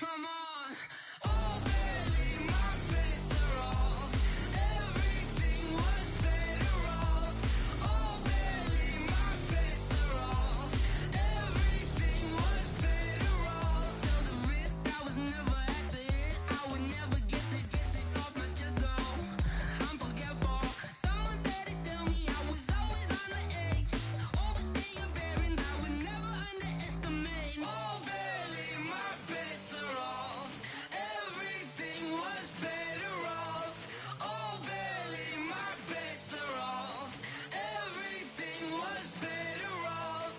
Come on. Oh, barely, my bets are off. Everything was better off. Oh, barely, my bets are off. Everything was better off. Felt the risk, I was never at the hit. I would never get this off, but just know I'm forgetful. Someone better tell me I was always on the edge. Overstay your bearings, I would never underestimate. Oh, barely, my bets are off. Everything was better off. Oh, barely, my bets are off. Everything was better off.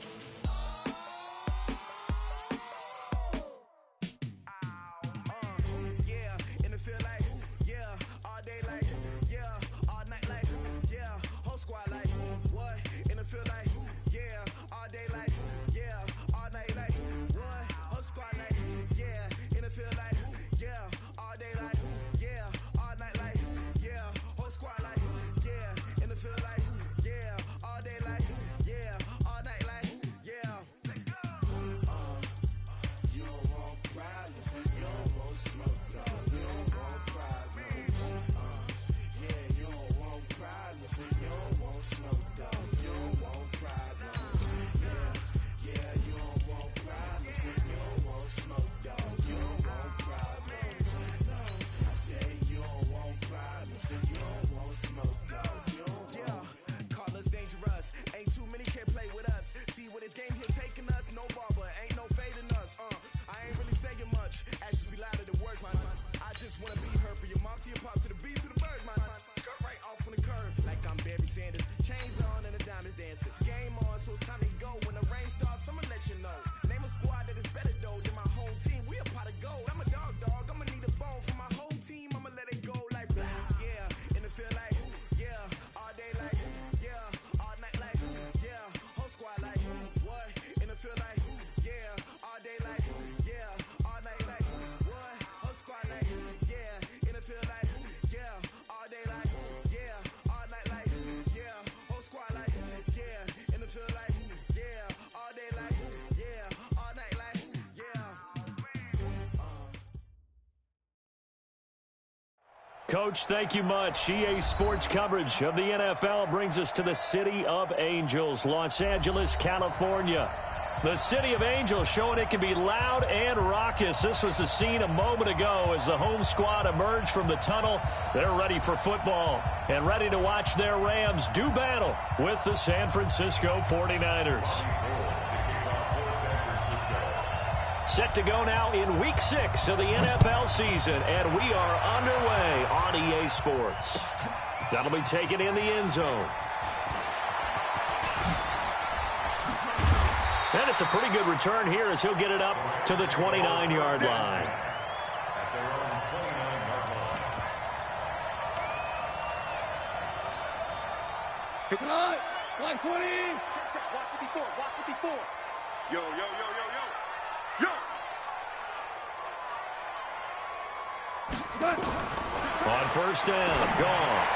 Yeah, in the field like, yeah, all day like, yeah, all night like, yeah, whole squad like, what? In the field like, yeah, all day like, yeah, all night like, what? Whole squad like, yeah, in the field like, yeah, all day like, yeah, all night like, yeah, whole squad like, yeah, in the field like, yeah, all day like, yeah, all night like, yeah. You don't want problems, you don't want smoke, though. You don't want problems. Yeah, you don't want problems, you don't want smoke, though. You don't want problems. Yeah, you don't want problems, you don't want smoke, though. You don't want problems. No, I said you don't want problems, you don't want smoke, though. You don't want. Yeah, call us dangerous. Ain't too many can play with us. See where this game here taking us. No barber, ain't no fading us. I ain't really saying much. Actions be louder than words, man. I just wanna be heard from your mom to your pop to the beat to the birds, man. Cut right off on the curb like I'm Barry Sanders. Chains on and the diamonds dancing. Game on, so it's time to go. When the rain starts, I'ma let you know. Name a squad that is better though than my home team. We a pot of gold. I'm a dog. I'ma need a bone for my whole team. I'ma let it go like blah. Yeah, in the field like, yeah, all day like, yeah, all night like, yeah, whole squad like, what? In the field like, yeah, all day like, yeah, all night like, what? Whole squad like, yeah, in the field like, yeah, all day like, yeah, all night like, yeah, whole squad like, yeah, in the field like, yeah, all day like, yeah, all night like, yeah. Coach, thank you much. EA Sports coverage of the NFL brings us to the City of Angels, Los Angeles, California. The City of Angels showing it can be loud and raucous. This was the scene a moment ago as the home squad emerged from the tunnel. They're ready for football and ready to watch their Rams do battle with the San Francisco 49ers. Set to go now in Week 6 of the NFL season, and we are underway on EA Sports. That'll be taken in the end zone. And it's a pretty good return here as he'll get it up to the 29-yard line. Pick it up. Line 20. Check. Block 54. Block 54. Yo. On first down, gone.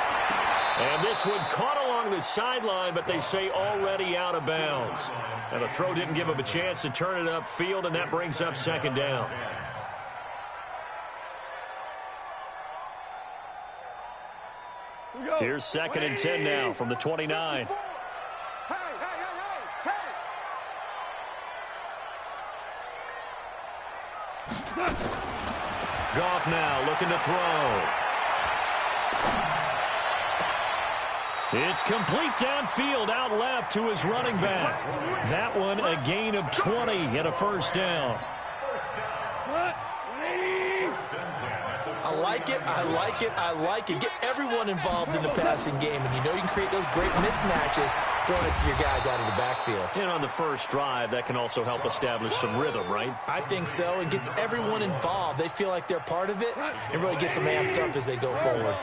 And this one caught along the sideline, but they say already out of bounds. And the throw didn't give him a chance to turn it upfield, and that brings up second down. Here's 2nd and 10 now from the 29. Goff now looking to throw. It's complete downfield, out left to his running back. That one a gain of 20 and a first down. I like it. Get everyone involved in the passing game, and you know you can create those great mismatches throwing it to your guys out of the backfield. And on the first drive, that can also help establish some rhythm, right? I think so. It gets everyone involved. They feel like they're part of it and really gets them amped up as they go forward.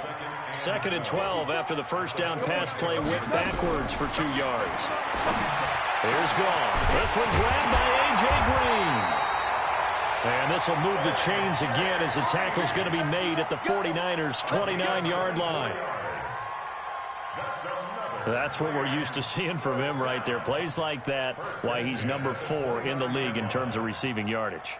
2nd and 12 after the first down pass play went backwards for 2 yards. Here's Goff. This one's grabbed by A.J. Green. And this will move the chains again as the tackle's going to be made at the 49ers' 29-yard line. That's what we're used to seeing from him right there. Plays like that, why he's number 4 in the league in terms of receiving yardage.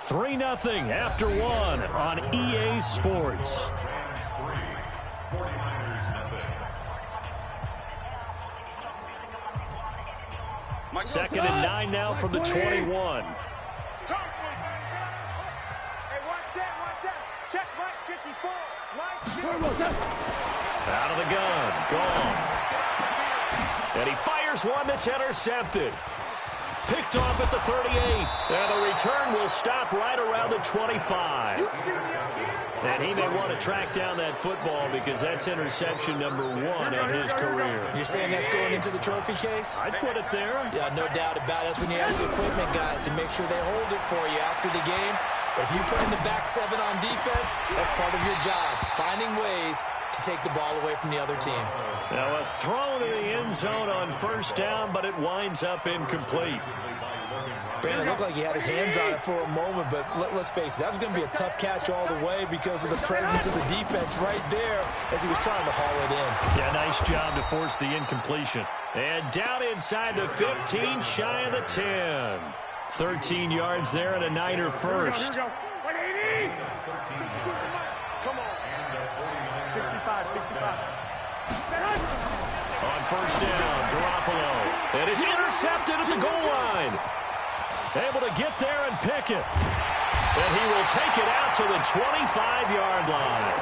3-0 after one on EA Sports. Second and 9 now from the 21. Hey, one set. Check right 54. Right 54. Out of the gun. Gone. And he fires one that's intercepted. Picked off at the 38. And the return will stop right around the 25. And he may want to track down that football because that's interception number 1 on his career. You're saying that's going into the trophy case? I'd put it there. Yeah, no doubt about it. That's when you ask the equipment guys to make sure they hold it for you after the game. But if you put in the back 7 on defense, that's part of your job, finding ways to take the ball away from the other team. Now a throw to the end zone on first down, but it winds up incomplete. Brandon, it looked like he had his hands on it for a moment, but let's face it, that was going to be a tough catch all the way because of the presence of the defense right there as he was trying to haul it in. Yeah, nice job to force the incompletion. And down inside the 15, shy of the 10. 13 yards there and a Niner first. Here we go. 180. Come on. 65. On first down, Garoppolo. And it's intercepted at the goal line. Able to get there and pick it. And he will take it out to the 25-yard line.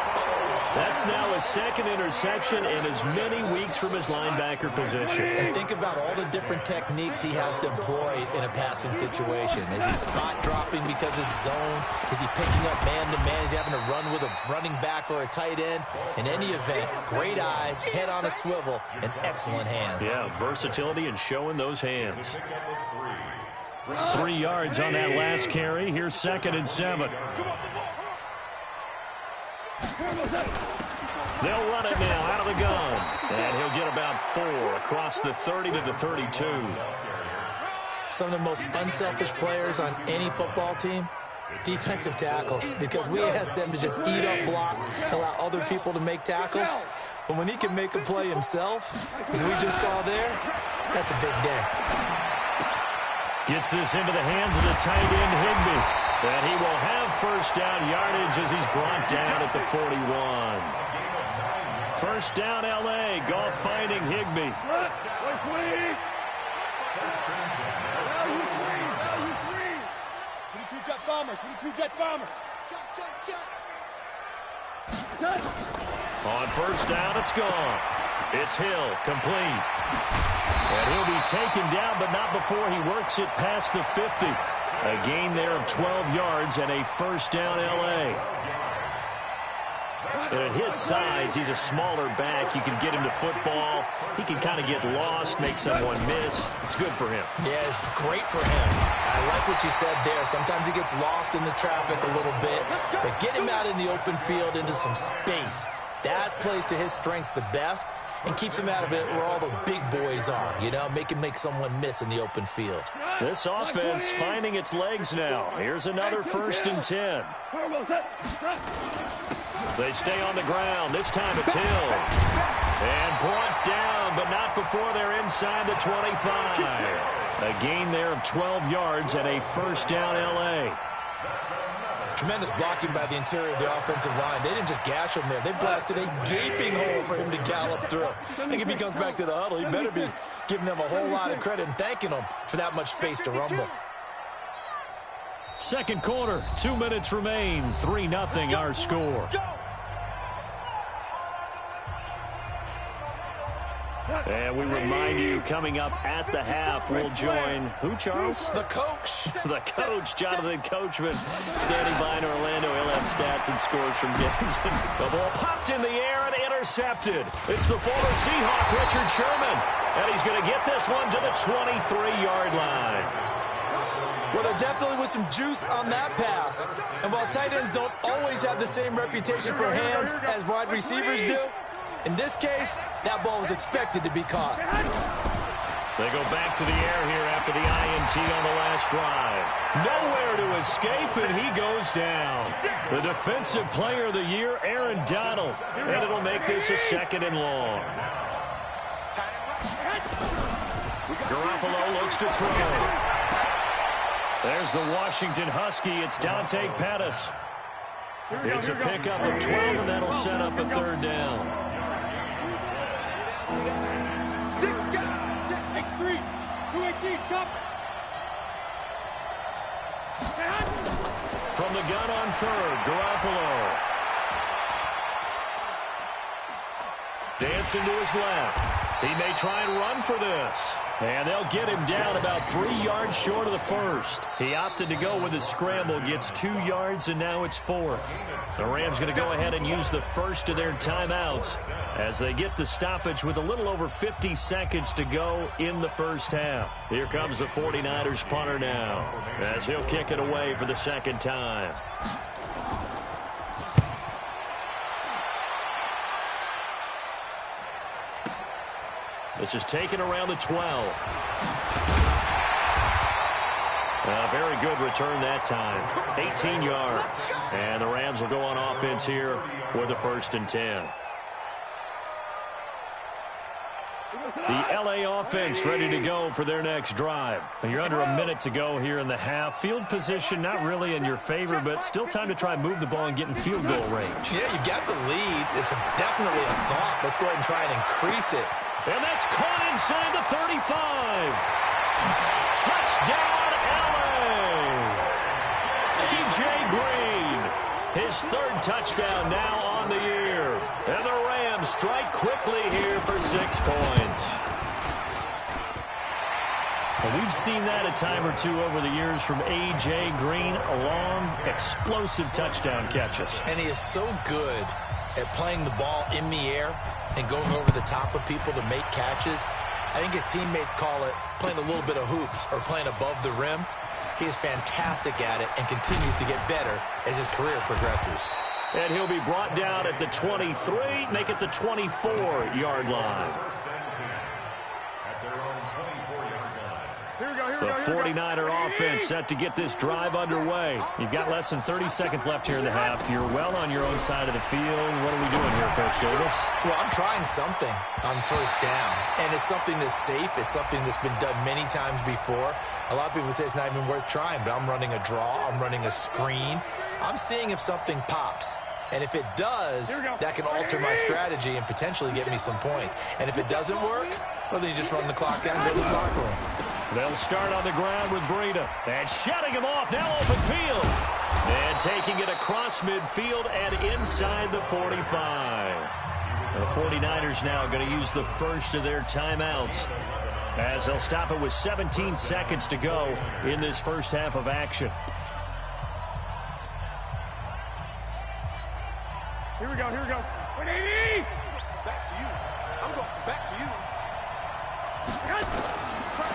That's now his second interception in as many weeks from his linebacker position. And think about all the different techniques he has to employ in a passing situation. Is he spot dropping because it's zone? Is he picking up man-to-man? Is he having to run with a running back or a tight end? In any event, great eyes, head on a swivel, and excellent hands. Yeah, versatility and showing those hands. 3 yards on that last carry. Here's 2nd and 7. They'll run it now out of the gun. And he'll get about 4 across the 30 to the 32. Some of the most unselfish players on any football team, defensive tackles, because we ask them to just eat up blocks and allow other people to make tackles. But when he can make a play himself, as we just saw there, that's a big day. Gets this into the hands of the tight end, Higbee. And he will have first down yardage as he's brought down at the 41. First down, L.A. Goff finding Higbee. 22-jet bomber. On first down, it's gone. It's Hill, complete. And he'll be taken down, but not before he works it past the 50. A gain there of 12 yards and a first down, L.A. And at his size, he's a smaller back. You can get him to football. He can kind of get lost, make someone miss. It's good for him. Yeah, it's great for him. I like what you said there. Sometimes he gets lost in the traffic a little bit, but get him out in the open field into some space. That plays to his strengths the best and keeps him out of it where all the big boys are, you know, make someone miss in the open field. This offense finding its legs now. Here's another 1st and 10. They stay on the ground. This time it's Hill. And brought down, but not before they're inside the 25. A gain there of 12 yards and a first down, L.A. Tremendous blocking by the interior of the offensive line. They didn't just gash him there. They blasted a gaping hole for him to gallop through. I think if he comes back to the huddle, he better be giving them a whole lot of credit and thanking them for that much space to rumble. Second quarter, 2 minutes remain. 3-0 our score. And we remind you, coming up at the half, we'll join who, Charles? The coach. The coach, Jonathan Coachman, standing by in Orlando. He'll have stats and scores from games. The ball popped in the air and intercepted. It's the former Seahawk, Richard Sherman. And he's going to get this one to the 23-yard line. Well, there definitely was some juice on that pass. And while tight ends don't always have the same reputation for hands as wide receivers do, in this case, that ball was expected to be caught. They go back to the air here after the INT on the last drive. Nowhere to escape, and he goes down. The defensive player of the year, Aaron Donald. And it'll make this a 2nd and long. Garoppolo looks to throw. There's the Washington Husky. It's Dante Pettis. It's a pickup of 12, and that'll set up a third down. 6-3, 218, chop. From the gun on third, Garoppolo. Dancing to his left. He may try and run for this. And they'll get him down about 3 yards short of the first. He opted to go with his scramble, gets 2 yards, and now it's fourth. The Rams going to go ahead and use the first of their timeouts as they get the stoppage with a little over 50 seconds to go in the first half. Here comes the 49ers punter now as he'll kick it away for the second time. This is taken around the 12. A very good return that time. 18 yards. And the Rams will go on offense here with a 1st and 10. The L.A. offense ready to go for their next drive. You're under a minute to go here in the half. Field position not really in your favor, but still time to try and move the ball and get in field goal range. Yeah, you got the lead. It's definitely a thought. Let's go ahead and try and increase it. And that's caught inside the 35. Touchdown, L.A. A.J. Green, his 3rd touchdown now on the year. And the Rams strike quickly here for 6 points. Well, we've seen that a time or two over the years from A.J. Green, long, explosive touchdown catches. And he is so good at playing the ball in the air and going over the top of people to make catches. I think his teammates call it playing a little bit of hoops or playing above the rim. He is fantastic at it and continues to get better as his career progresses. And he'll be brought down at the 23, make it the 24-yard line. The 49er offense set to get this drive underway. You've got less than 30 seconds left here in the half. You're well on your own side of the field. What are we doing here, Coach Davis? Well, I'm trying something on 1st down, and it's something that's safe. It's something that's been done many times before. A lot of people say it's not even worth trying, but I'm running a draw. I'm running a screen. I'm seeing if something pops. And if it does, that can alter my strategy and potentially get me some points. And if it doesn't work, well, then you just run the clock down and go to the locker room. They'll start on the ground with Breida. And shutting him off, now open field. And taking it across midfield and inside the 45. The 49ers now going to use the first of their timeouts as they'll stop it with 17 seconds to go in this first half of action. Here we go, here we go. 180! Back to you. I'm going back to you.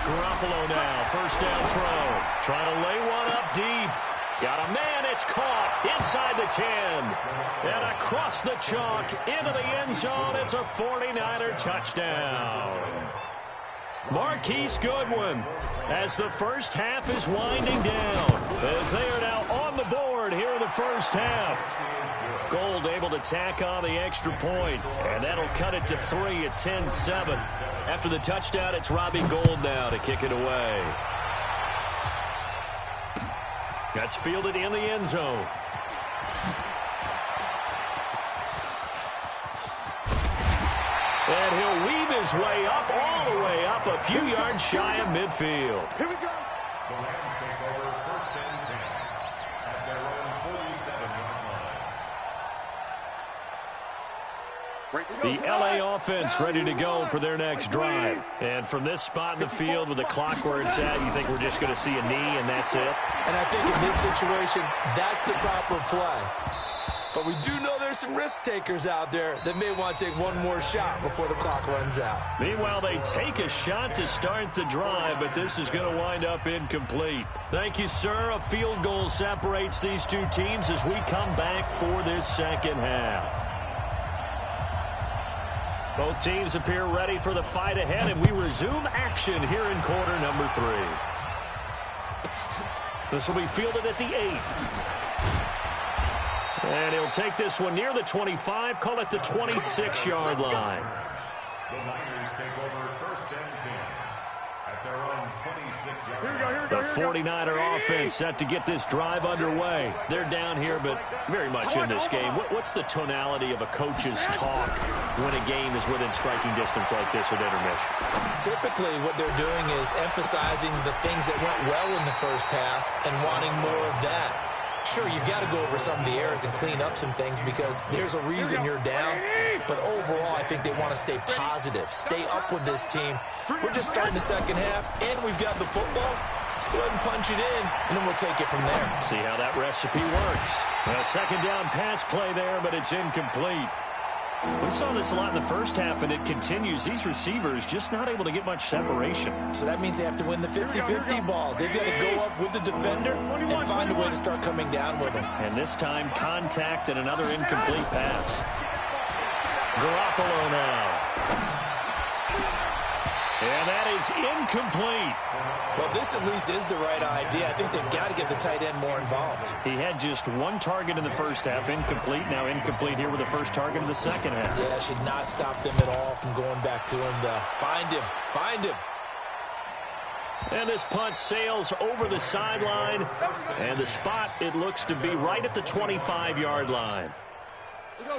Garoppolo now, 1st down throw. Trying to lay one up deep. Got a man, it's caught inside the 10. And across the chalk into the end zone. It's a 49er touchdown. Marquise Goodwin as the first half is winding down. As they are now on the board here in the first half. Gold able to tack on the extra point, and that'll cut it to 3 at 10-7. After the touchdown, it's Robbie Gould now to kick it away. That's fielded in the end zone. And he'll weave his way up, all the way up, a few yards shy of midfield. Here we go. The Rams take over 1st and 10 at their own 47-yard line. The L.A. offense ready to go for their next drive. And from this spot in the field with the clock where it's at, you think we're just going to see a knee and that's it? And I think in this situation, that's the proper play. But we do know there's some risk takers out there that may want to take one more shot before the clock runs out. Meanwhile, they take a shot to start the drive, but this is going to wind up incomplete. Thank you, sir. A field goal separates these two teams as we come back for this second half. Both teams appear ready for the fight ahead, and we resume action here in quarter number 3. This will be fielded at the 8. And he'll take this one near the 25, call it the 26-yard line. The Niners take over 1st and 10 At their own 26-yard line. The 49er offense set to get this drive underway. They're down here, but very much in this game. What's the tonality of a coach's talk when a game is within striking distance like this at intermission? Typically, what they're doing is emphasizing the things that went well in the first half and wanting more of that. Sure, you've got to go over some of the errors and clean up some things because there's a reason you're down. But overall, I think they want to stay positive, stay up with this team. We're just starting the second half, and we've got the football. Let's go ahead and punch it in, and then we'll take it from there. See how that recipe works. A second down pass play there, but it's incomplete. We saw this a lot in the first half, and it continues. These receivers just not able to get much separation. So that means they have to win the 50-50 balls. They've got to go up with the defender and find a way to start coming down with them. And this time, contact and another incomplete pass. Garoppolo now. And that is incomplete. Well, this at least is the right idea. I think they've got to get the tight end more involved. He had just one target in the first half, incomplete. Now incomplete here with the first target in the second half. Yeah, should not stop them at all from going back to him. Find him. Find him. And this punt sails over the sideline. And the spot, it looks to be right at the 25-yard line.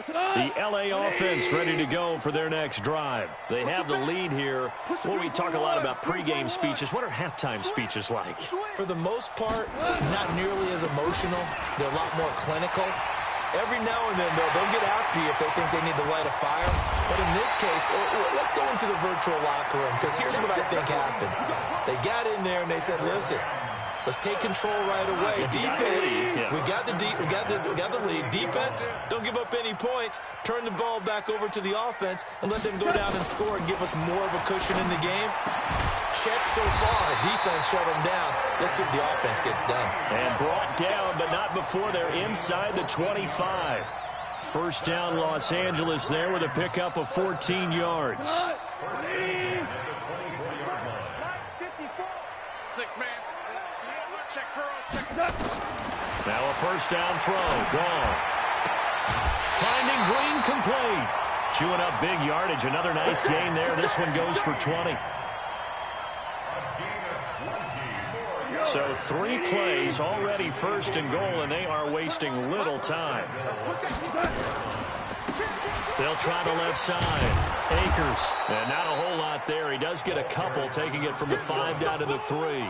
The LA offense ready to go for their next drive. They have the lead here. Well, we talk a lot about pregame speeches. What are halftime speeches like? For the most part, not nearly as emotional. They're a lot more clinical. Every now and then, they'll get after you if they think they need to light a fire. But in this case, let's go into the virtual locker room, because here's what I think happened. They got in there and they said, listen, let's take control right away. Defense, we got the lead. Defense, don't give up any points. Turn the ball back over to the offense and let them go down and score and give us more of a cushion in the game. Check so far. Defense shut them down. Let's see if the offense gets done. And brought down, but not before they're inside the 25. First down, Los Angeles there with a pickup of 14 yards. 6-man. Check curls, check it. Now a first down throw. Gone. Finding Green complete. Chewing up big yardage. Another nice gain there. This one goes for 20. So 3 plays already first and goal, and they are wasting little time. They'll try the left side. Akers. And not a whole lot there. He does get a couple, taking it from the 5 down to the 3.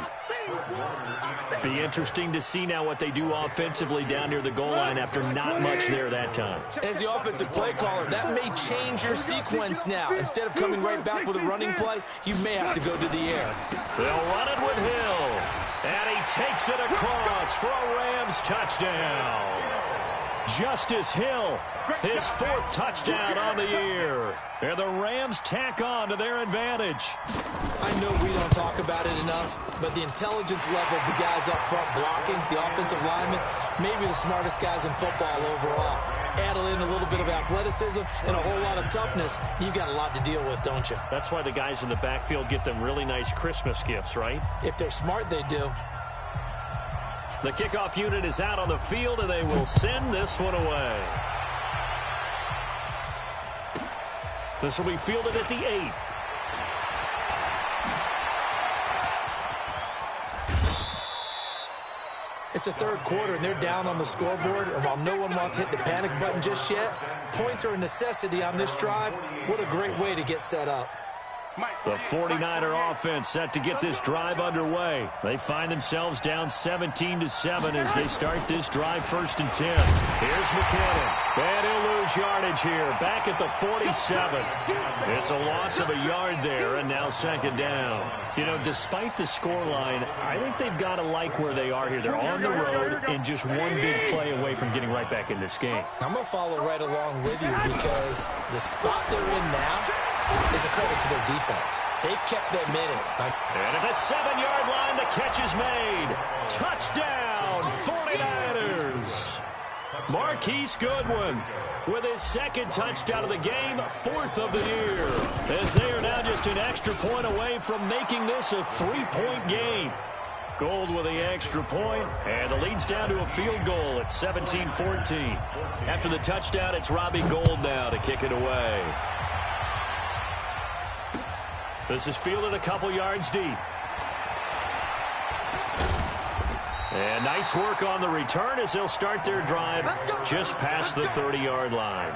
Be interesting to see now what they do offensively down near the goal line after not much there that time. As the offensive play caller, that may change your sequence now. Instead of coming right back with a running play, you may have to go to the air. They'll run it with Hill. And he takes it across for a Rams touchdown. Justice Hill, his 4th touchdown on the year. And the Rams tack on to their advantage. I know we don't talk about it enough, but the intelligence level of the guys up front blocking, the offensive linemen, maybe the smartest guys in football overall. Add in a little bit of athleticism and a whole lot of toughness, you've got a lot to deal with, don't you? That's why the guys in the backfield get them really nice Christmas gifts, right? If they're smart, they do. The kickoff unit is out on the field, and they will send this one away. This will be fielded at the 8. It's the third quarter, and they're down on the scoreboard. And while no one wants to hit the panic button just yet, points are a necessity on this drive. What a great way to get set up. The 49er offense set to get this drive underway. They find themselves down 17-7 as they start this drive 1st and 10. Here's McKinnon. And he'll lose yardage here. Back at the 47. It's a loss of a yard there, and now 2nd down. You know, despite the scoreline, I think they've got to like where they are here. They're on the road and just one big play away from getting right back in this game. I'm going to follow right along with you because the spot they're in now is a credit to their defense. They've kept them in it. And at the 7-yard line, the catch is made. Touchdown, 49ers. Marquise Goodwin with his 2nd touchdown of the game, 4th of the year. As they are now just an extra point away from making this a 3-point game. Gold with the extra point, and the lead's down to a field goal at 17-14. After the touchdown, it's Robbie Gould now to kick it away. This is fielded a couple yards deep. And nice work on the return as they'll start their drive just past the 30-yard line.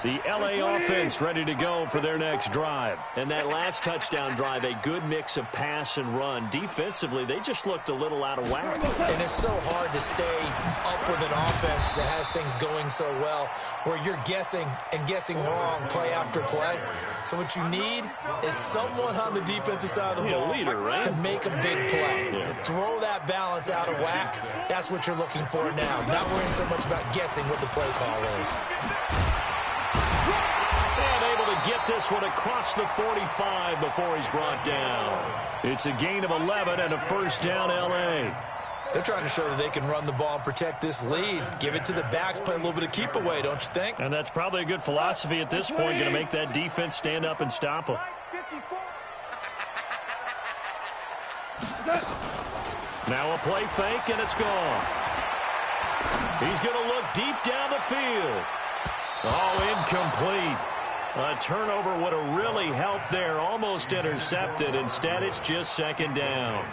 The LA offense ready to go for their next drive. And that last touchdown drive, a good mix of pass and run. Defensively, they just looked a little out of whack. And it's so hard to stay up with an offense that has things going so well, where you're guessing and guessing wrong play after play. So what you need is someone on the defensive side of the ball leader, right? to make a big play. Yeah. Throw that balance out of whack. That's what you're looking for now. Not worrying so much about guessing what the play call is. And able to get this one across the 45 before he's brought down. It's a gain of 11 and a first down, L.A. They're trying to show that they can run the ball and protect this lead. Give it to the backs, play a little bit of keep away, don't you think? And that's probably a good philosophy at this point, going to make that defense stand up and stop them. Now a play fake, and it's gone. He's going to look deep down the field. Oh, incomplete. A turnover would have really helped there. Almost intercepted. Instead, it's just second down.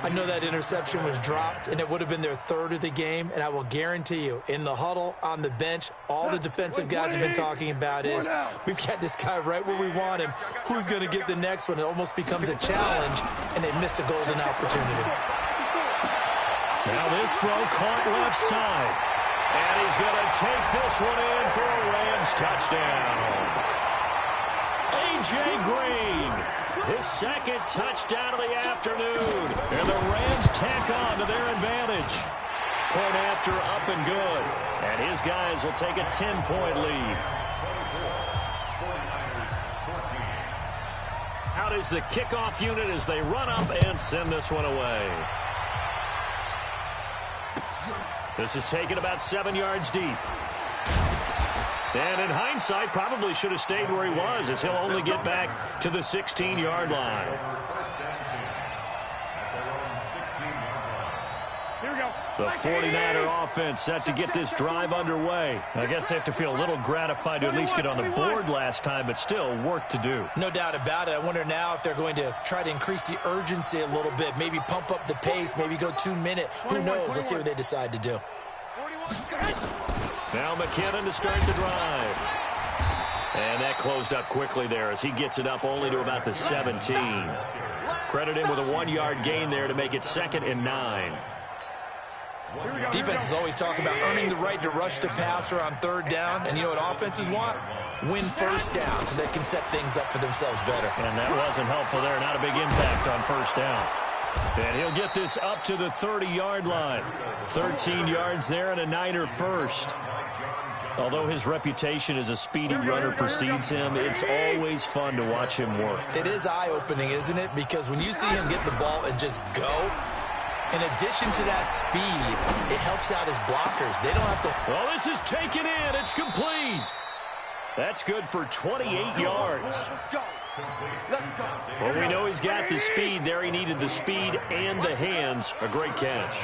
I know that interception was dropped, and it would have been their third of the game, and I will guarantee you, in the huddle, on the bench, all the defensive guys have been talking about is, we've got this guy right where we want him. Who's going to get the next one? It almost becomes a challenge, and they missed a golden opportunity. Now this throw caught left side. And he's going to take this one in for a Rams touchdown. A.J. Green, his second touchdown of the afternoon. And the Rams tack on to their advantage. Point after up and good. And his guys will take a 10-point lead. Out is the kickoff unit as they run up and send this one away. This is taken about 7 yards deep. And in hindsight, probably should have stayed where he was, as he'll only get back to the 16-yard line. Here we go. The 49er offense set to get this drive underway. I guess they have to feel a little gratified to at least get on the board last time, but still work to do. No doubt about it. I wonder now if they're going to try to increase the urgency a little bit, maybe pump up the pace, maybe go 2 minute. Who knows? Let's see what they decide to do. Now McKinnon to start the drive. And that closed up quickly there as he gets it up only to about the 17. Credit him with a 1-yard gain there to make it 2nd and 9. Defenses always talk about earning the right to rush the passer on 3rd down. And you know what offenses want? Win 1st down so they can set things up for themselves better. And that wasn't helpful there. Not a big impact on 1st down. And he'll get this up to the 30-yard line. 13 yards there and a Niner first. Although his reputation as a speedy runner precedes him, it's always fun to watch him work. It is eye-opening, isn't it? Because when you see him get the ball and just go, in addition to that speed, it helps out his blockers. They don't have to... Well, this is taken in. It's complete. That's good for 28 yards. Let's go. Let's go. Well, we know he's got the speed there. He needed the speed and the hands. A great catch.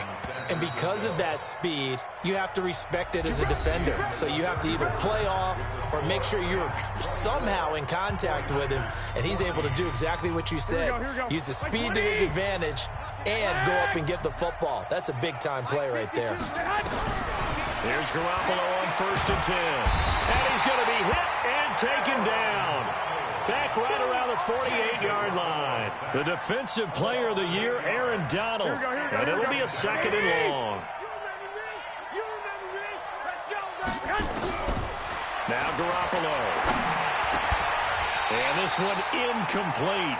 And because of that speed, you have to respect it as a defender. So you have to either play off or make sure you're somehow in contact with him. And he's able to do exactly what you said. Use the speed to his advantage and go up and get the football. That's a big-time play right there. Here's Garoppolo on 1st and 10. And he's going to be hit and taken down. Back right around the 48-yard line. The defensive player of the year, Aaron Donald. And it'll be a 2nd and long. Now Garoppolo. And this one incomplete.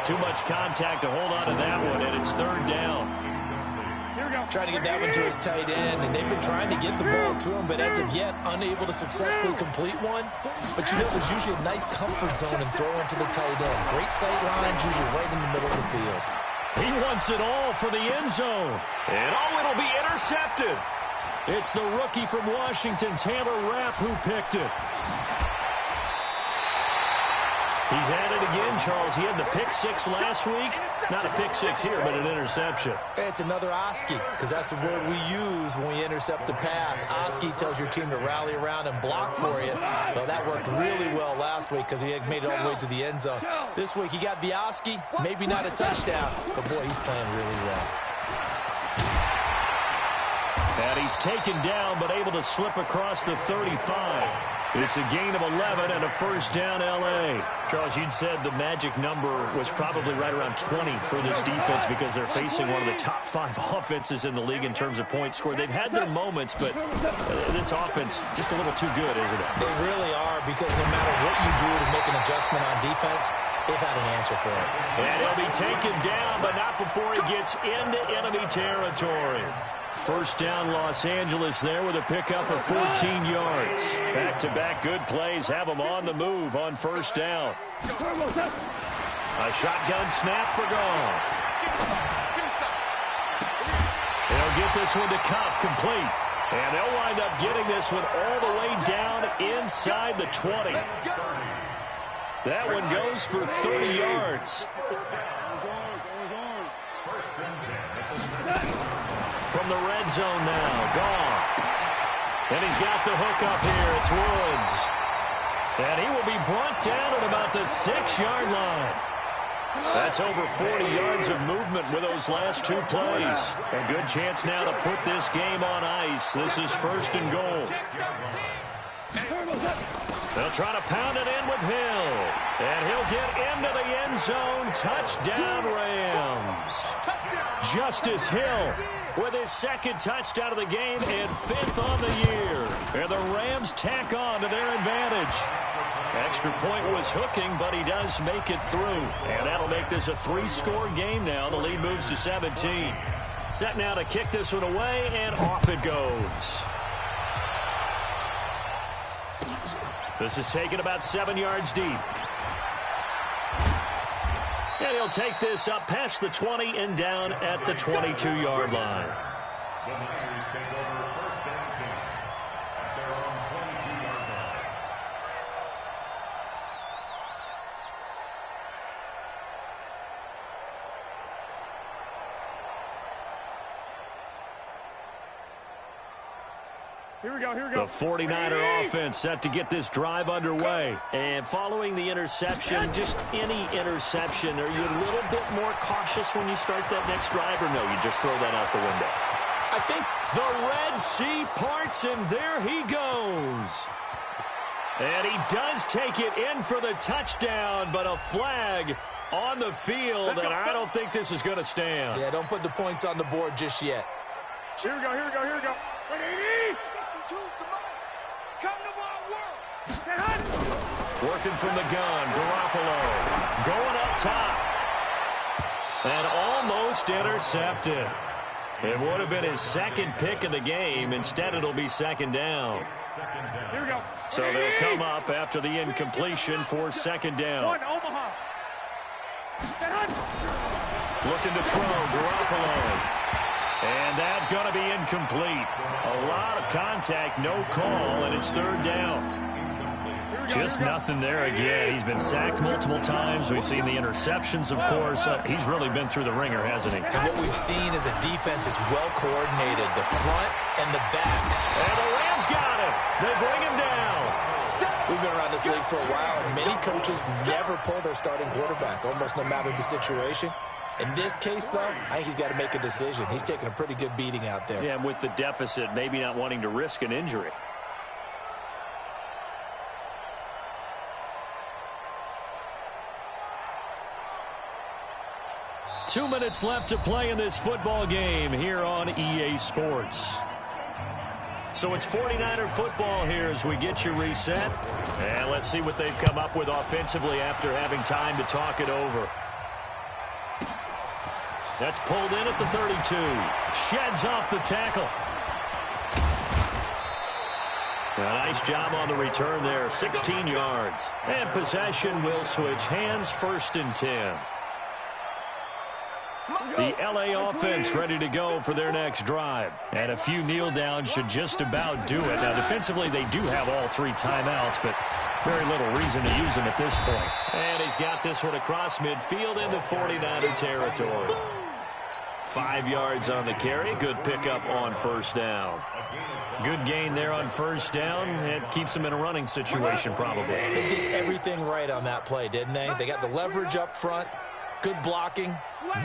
Too much contact to hold on to that one, and it's 3rd down. Trying to get that one to his tight end, and they've been trying to get the ball to him, but as of yet, unable to successfully complete one. But you know, there's usually a nice comfort zone in throwing to the tight end. Great sight lines, usually right in the middle of the field. He wants it all for the end zone. And it'll be intercepted. It's the rookie from Washington, Taylor Rapp, who picked it. He's had it again, Charles. He had the pick six last week. Not a pick six here, but an interception. It's another Oski, because that's the word we use when we intercept the pass. Oski tells your team to rally around and block for you. Well, that worked really well last week because he had made it all the way to the end zone. This week he got the Oski, maybe not a touchdown, but boy, he's playing really well. And he's taken down, but able to slip across the 35. It's a gain of 11 and a first down, L.A. Charles, you'd said the magic number was probably right around 20 for this defense because they're facing one of the top 5 offenses in the league in terms of points scored. They've had their moments, but this offense just a little too good, isn't it? They really are, because no matter what you do to make an adjustment on defense, they've had an answer for it. And he'll be taken down, but not before he gets into enemy territory. First down, Los Angeles there with a pickup of 14 yards. Back-to-back good plays have them on the move on first down. A shotgun snap for Goff. They'll get this one to Cup, complete. And they'll wind up getting this one all the way down inside the 20. That one goes for 30 yards. From the red zone now, Goff. And he's got the hook up here. It's Woods. And he will be brought down at about the 6-yard line. That's over 40 yards of movement with those last 2 plays. A good chance now to put this game on ice. This is first and goal. They'll try to pound it in with Hill. And he'll get into the end zone. Touchdown, Rams. Justice Hill with his 2nd touchdown of the game and 5th on the year. And the Rams tack on to their advantage. Extra point was hooking, but he does make it through. And that'll make this a 3-score game now. The lead moves to 17. Set now to kick this one away, and off it goes. This is taken about 7 yards deep. And he'll take this up past the 20 and down at the 22-yard line. The Niners take over first and 10 at their own 22-yard line. Here we go, here we go. The 49er offense set to get this drive underway. And following the interception, just any interception, are you a little bit more cautious when you start that next drive, or no, you just throw that out the window? I think the Red Sea parts, and there he goes. And he does take it in for the touchdown, but a flag on the field, and I don't think this is going to stand. Yeah, don't put the points on the board just yet. Here we go, here we go, here we go. 180. Come to my world. Working from the gun, Garoppolo going up top. And almost intercepted. It would have been his 2nd pick of the game. Instead, it'll be 2nd down. Here we go. So they'll come up after the incompletion for 2nd down. One, Omaha. Looking to throw, Garoppolo. And that's going to be incomplete. A lot of contact, no call, and it's 3rd down. Just nothing there again. He's been sacked multiple times. We've seen the interceptions, of course. He's really been through the ringer, hasn't he? And what we've seen is a defense that's well coordinated, the front and the back. And the Rams got him. They bring him down. We've been around this league for a while, and many coaches never pull their starting quarterback, almost no matter the situation. In this case, though, I think he's got to make a decision. He's taking a pretty good beating out there. Yeah, and with the deficit, maybe not wanting to risk an injury. Two minutes left to play in this football game here on EA Sports. So it's 49er football here as we get you reset. And let's see what they've come up with offensively after having time to talk it over. That's pulled in at the 32. Sheds off the tackle. A nice job on the return there. 16 yards. And possession will switch hands, 1st and 10. The LA offense ready to go for their next drive. And a few kneel downs should just about do it. Now, defensively, they do have all 3 timeouts, but very little reason to use them at this point. And he's got this one across midfield into 49er territory. 5 yards on the carry. Good pickup on first down. Good gain there on first down. It keeps them in a running situation probably. They did everything right on that play, didn't they? They got the leverage up front. Good blocking.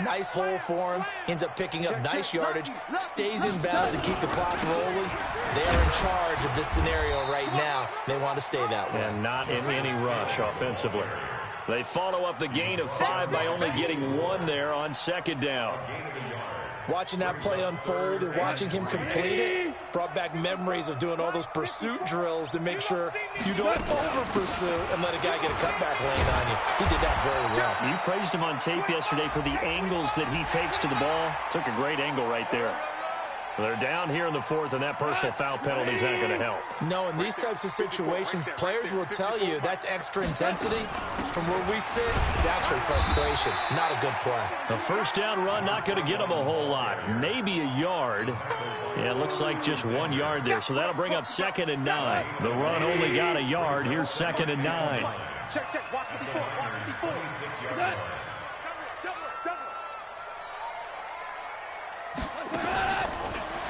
Nice hole for him. Ends up picking up nice yardage. Stays in bounds and keep the clock rolling. They are in charge of this scenario right now. They want to stay that way. And not in any rush offensively. They follow up the gain of 5 by only getting 1 there on second down. Watching that play unfold and watching him complete it brought back memories of doing all those pursuit drills to make sure you don't over-pursue and let a guy get a cutback lane on you. He did that very well. You praised him on tape yesterday for the angles that he takes to the ball. Took a great angle right there. They're down here in the 4th, and that personal foul penalty is not going to help. No, in these types of situations, players will tell you that's extra intensity. From where we sit, it's actually frustration, not a good play. A first down run, not going to get them a whole lot. Maybe a yard. Yeah, it looks like just 1 yard there, so that'll bring up 2nd and 9. The run only got a yard. Here's 2nd and 9. Check. Walk 54. Walk 54.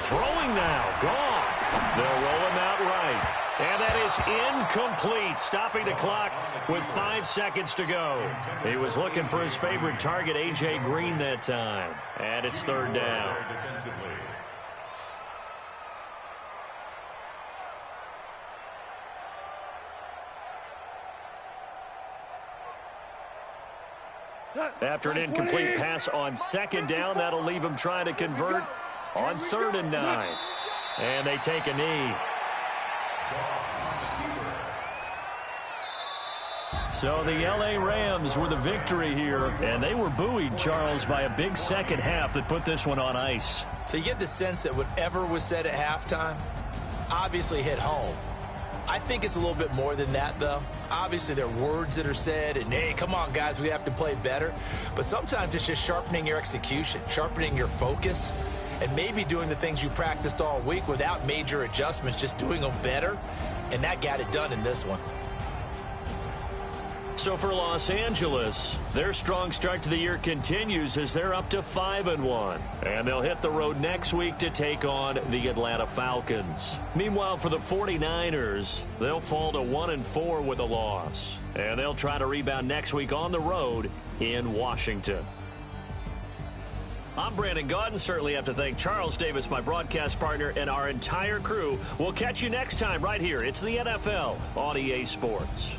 Throwing now, gone. They'll roll him out right. And that is incomplete, stopping the clock with 5 seconds to go. He was looking for his favorite target, A.J. Green, that time. And it's 3rd down. After an incomplete pass on 2nd down, that'll leave him trying to convert on 3rd and 9. And they take a knee. So the L.A. Rams with a victory here, and they were buoyed, Charles, by a big second half that put this one on ice. So you get the sense that whatever was said at halftime obviously hit home. I think it's a little bit more than that, though. Obviously, there are words that are said, and, hey, come on, guys, we have to play better. But sometimes it's just sharpening your execution, sharpening your focus, and maybe doing the things you practiced all week without major adjustments, just doing them better, and that got it done in this one. So for Los Angeles, their strong start to the year continues as they're up to 5-1. And they'll hit the road next week to take on the Atlanta Falcons. Meanwhile, for the 49ers, they'll fall to 1-4 with a loss. And they'll try to rebound next week on the road in Washington. I'm Brandon Gaudin. Certainly have to thank Charles Davis, my broadcast partner, and our entire crew. We'll catch you next time right here. It's the NFL on EA Sports.